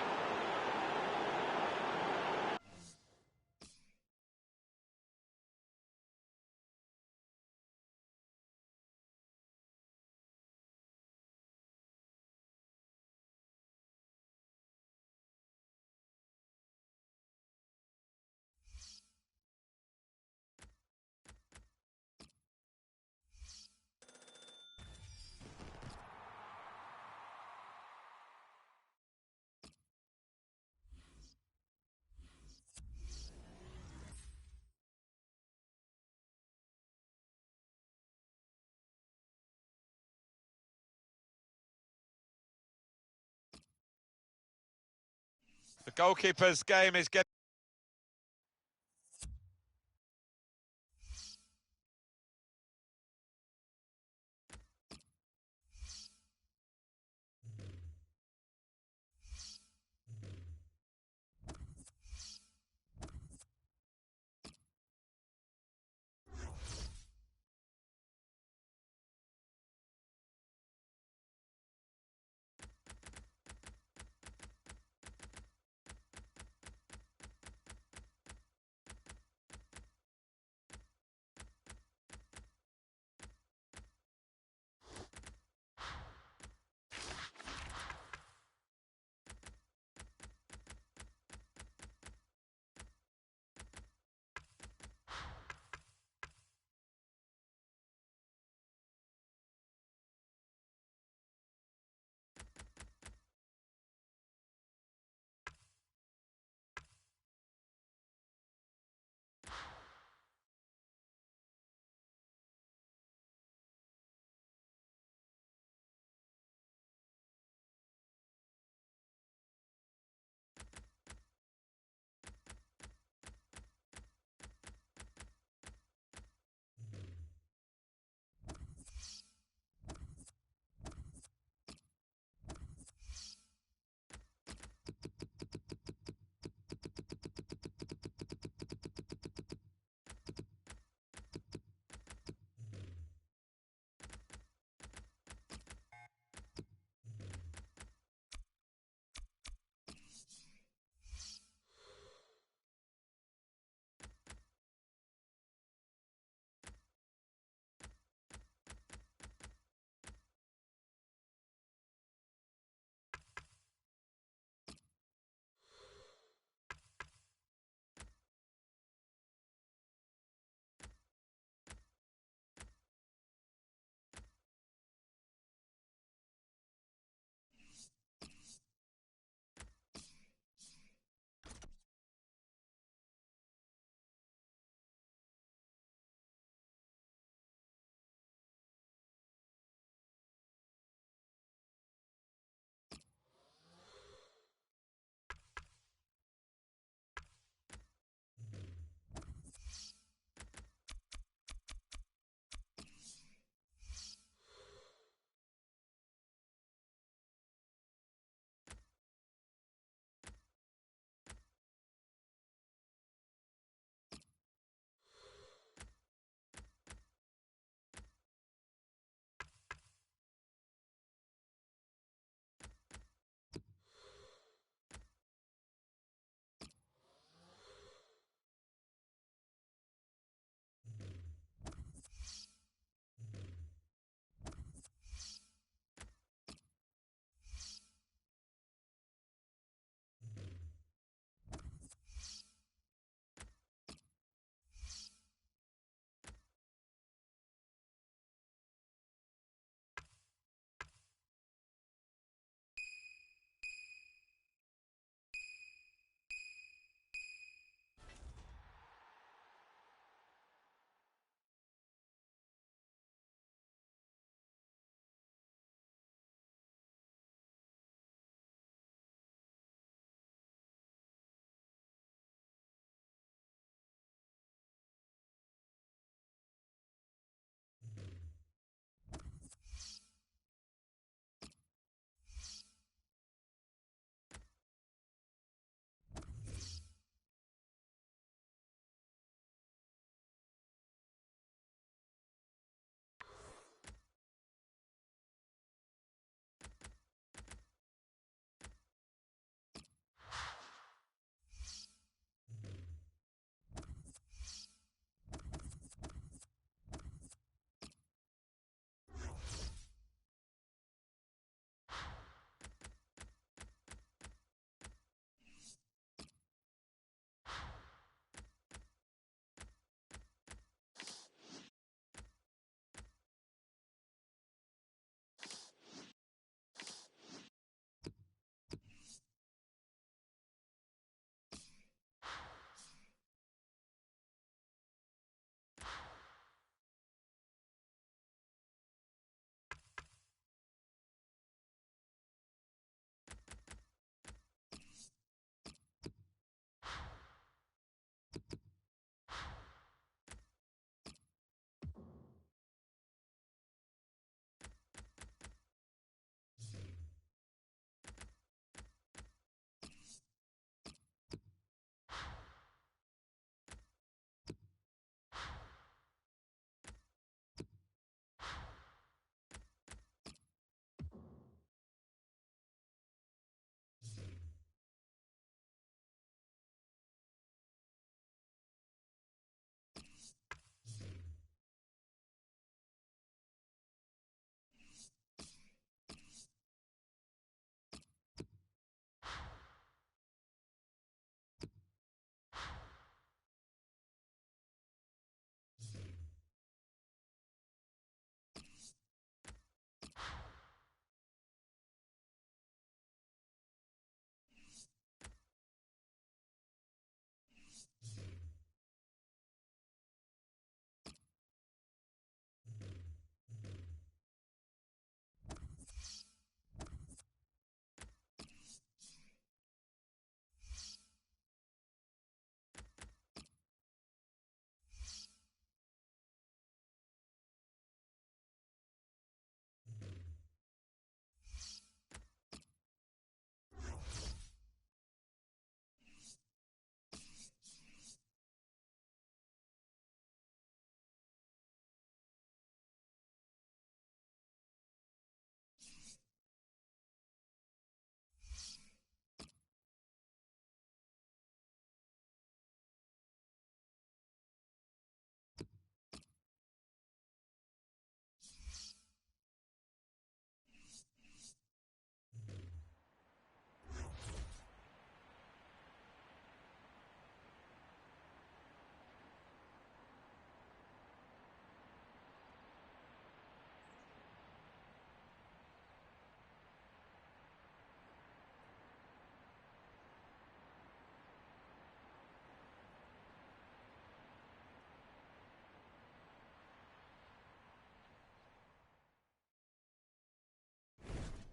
The goalkeeper's game is getting...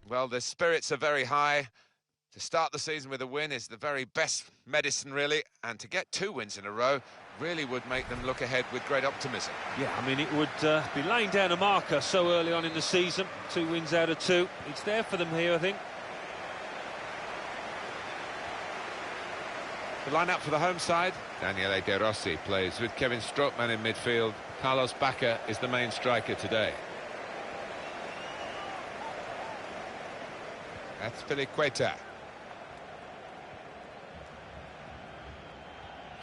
Well, the spirits are very high. To start the season with a win is the very best medicine, really, and to get 2 wins in a row really would make them look ahead with great optimism. Yeah, I mean, it would be laying down a marker so early on in the season. 2 wins out of 2. It's there for them here, I think. The line-up for the home side. Daniele De Rossi plays with Kevin Strootman in midfield. Carlos Bacca is the main striker today. That's Piliqueta.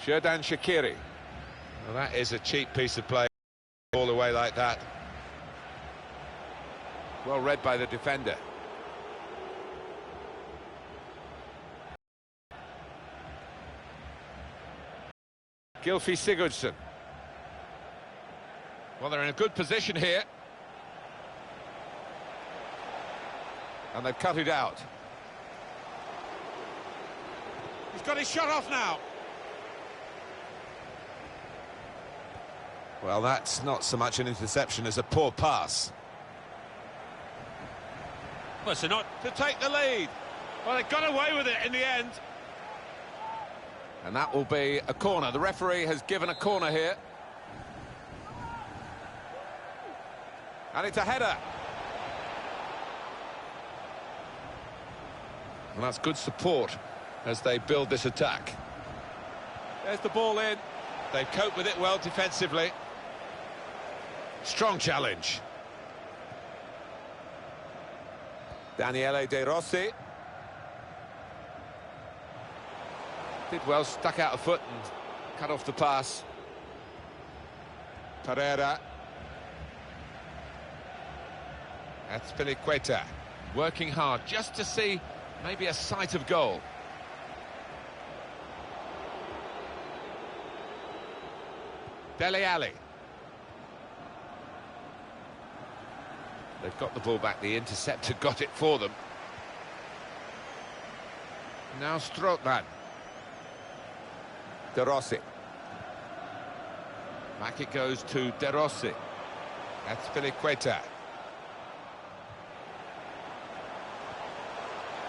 Xherdan Shaqiri. Well, that is a cheap piece of play. All away like that. Well read by the defender. Gylfi Sigurdsson. Well, they're in a good position here. And they've cut it out. He's got his shot off now. Well, that's not so much an interception as a poor pass. Well, so not To take the lead. Well, they got away with it in the end. And that will be a corner. The referee has given a corner here. And it's a header. And that's good support as they build this attack. There's the ball in. They've coped with it well defensively. Strong challenge. Daniele De Rossi. Did well, stuck out a foot and cut off the pass. Pereira. That's Piliqueta. Working hard just to see maybe a sight of goal. Dele Alli. They've got the ball back. The interceptor got it for them. Now Strootman. De Rossi. Back it goes to De Rossi. That's Piliqueta.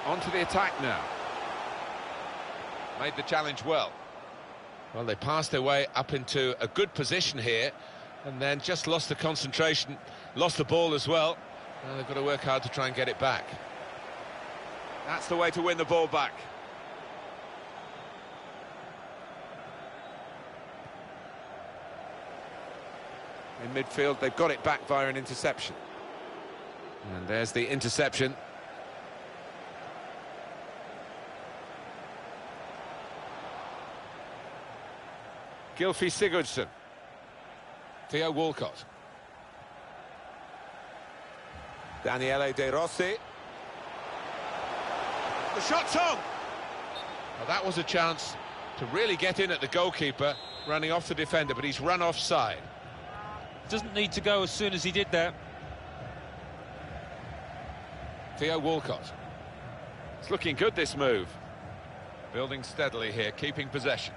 On to the attack now. Made the challenge well. Well, they passed their way up into a good position here and then just lost the concentration, lost the ball as well. Now they've got to work hard to try and get it back. That's the way to win the ball back. In midfield, they've got it back via an interception. And there's the interception. Gylfi Sigurdsson. Theo Walcott. Daniele De Rossi. The shot's on. Well, that was a chance to really get in at the goalkeeper, running off the defender, but he's run offside. doesn't need to go as soon as he did that. Theo Walcott. It's looking good, this move. Building steadily here, keeping possession.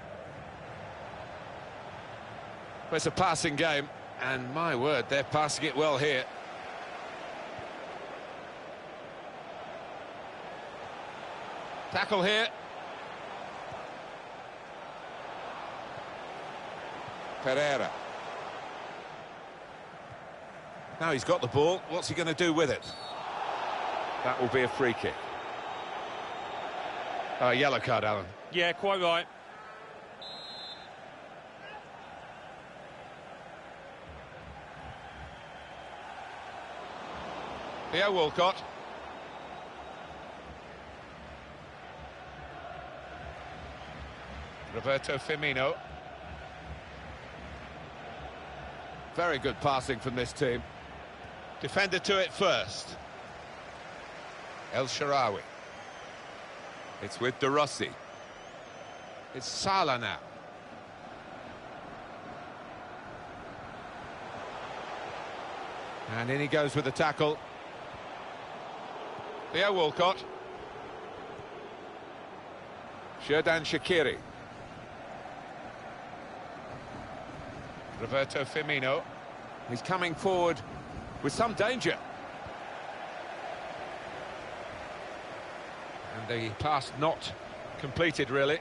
Well, it's a passing game, and my word, they're passing it well here. Tackle here. Pereira. Now he's got the ball. What's he going to do with it? That will be a free kick. Oh, yellow card, Alan. Yeah, quite right. Theo Walcott. Roberto Firmino. Very good passing from this team. Defender to it first. El Shaarawy. It's with De Rossi. It's Salah now. And in he goes with the tackle. Theo Walcott. Xherdan Shaqiri. Roberto Firmino. He's coming forward with some danger. the pass not completed, really.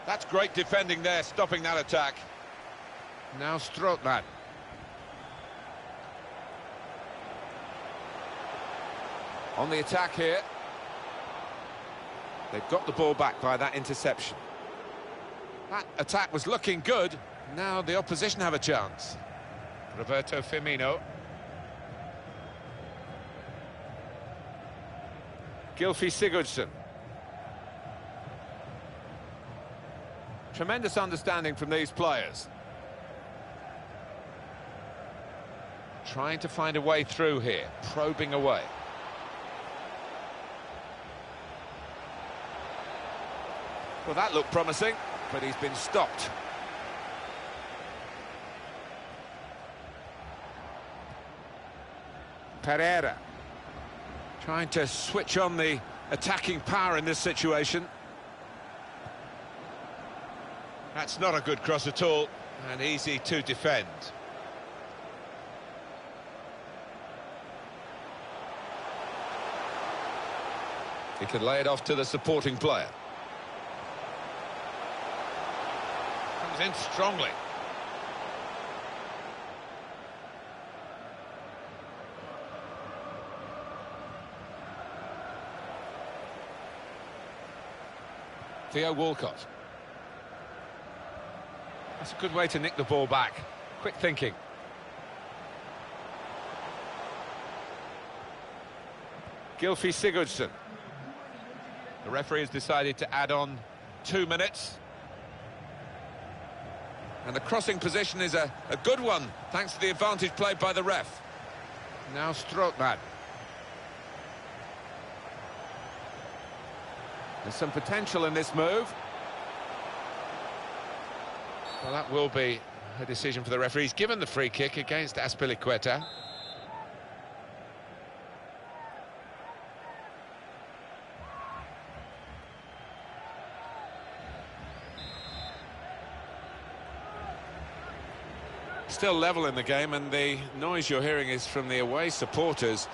That's great defending there, stopping that attack. Now Strootman. On the attack here. They've got the ball back by that interception. That attack was looking good. Now the opposition have a chance. Roberto Firmino. Gylfi Sigurdsson. Tremendous understanding from these players. Trying to find a way through here, probing away. Well, that looked promising, but he's been stopped. Pereira. Trying to switch on the attacking power in this situation. That's not a good cross at all, and easy to defend. He can lay it off to the supporting player. Comes in strongly. Theo Walcott. That's a good way to nick the ball back. Quick thinking. Gylfi Sigurdsson. The referee has decided to add on 2 minutes. And the crossing position is a good one, thanks to the advantage played by the ref. Now Strootman. There's some potential in this move. Well, that will be a decision for the referee. He's given the free kick against Azpilicueta. Still level in the game, and the noise you're hearing is from the away supporters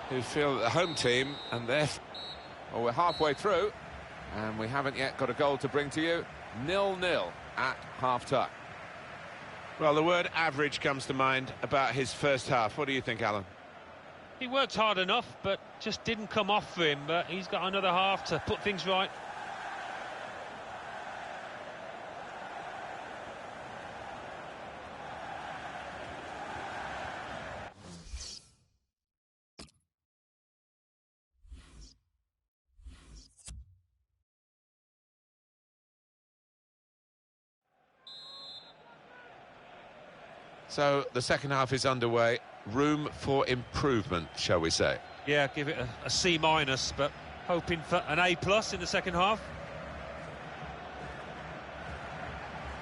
who feel that the home team, and well, we're halfway through, and we haven't yet got a goal to bring to you. 0-0 at half-time. Well, the word average comes to mind about his first half. What do you think, Alan? He worked hard enough, but just didn't come off for him. But he's got another half to put things right. So the second half is underway. Room for improvement, shall we say? Yeah, give it a C-, but hoping for an A+ in the second half.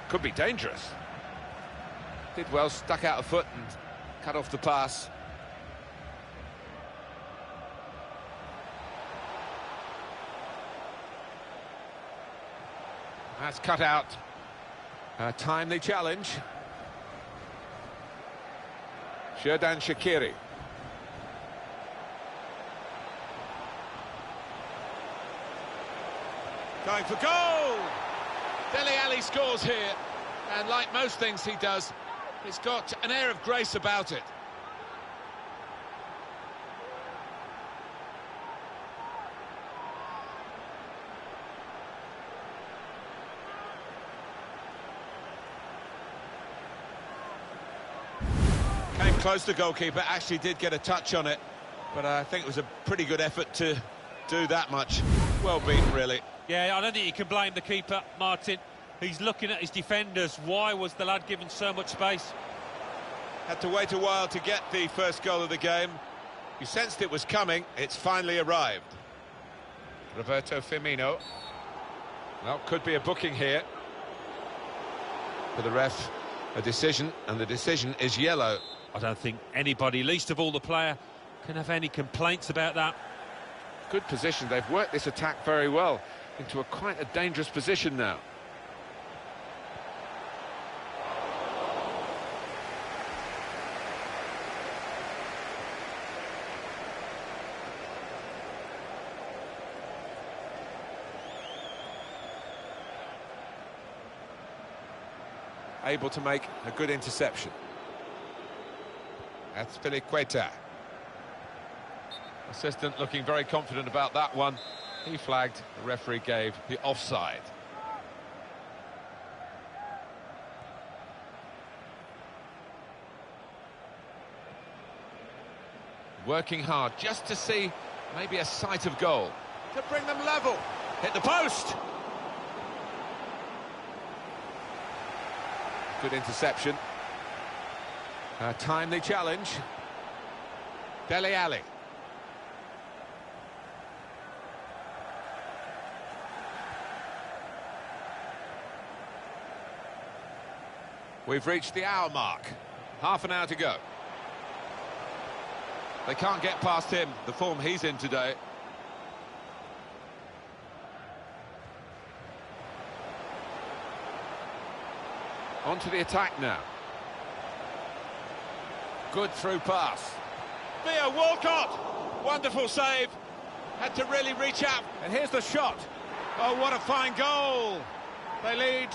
Could be dangerous. Did well, stuck out a foot and cut off the pass. That's cut out. A timely challenge. Xherdan Shaqiri. Going for goal! Dele Alli scores here, and like most things he does, it's got an air of grace about it. Came close to goalkeeper, actually did get a touch on it, but I think it was a pretty good effort to do that much. Well beaten, really. Yeah, I don't think you can blame the keeper, Martin. He's looking at his defenders. Why was the lad given so much space? Had to wait a while to get the first goal of the game. You sensed it was coming, it's finally arrived. Roberto Firmino. Well, could be a booking here. For the ref, a decision, and the decision is yellow. I don't think anybody, least of all the player, can have any complaints about that. Good position. They've worked this attack very well into quite a dangerous position now. able to make a good interception. That's Azpilicueta. Assistant looking very confident about that one. He flagged, the referee gave the offside. Working hard just to see maybe a sight of goal. To bring them level. Hit the post! Good interception. A timely challenge. Dele Alli. We've reached the hour mark. Half an hour to go. They can't get past him, the form he's in today. On to the attack now. Good through pass. Theo Walcott! Wonderful save. Had to really reach out. And here's the shot. Oh, what a fine goal. They lead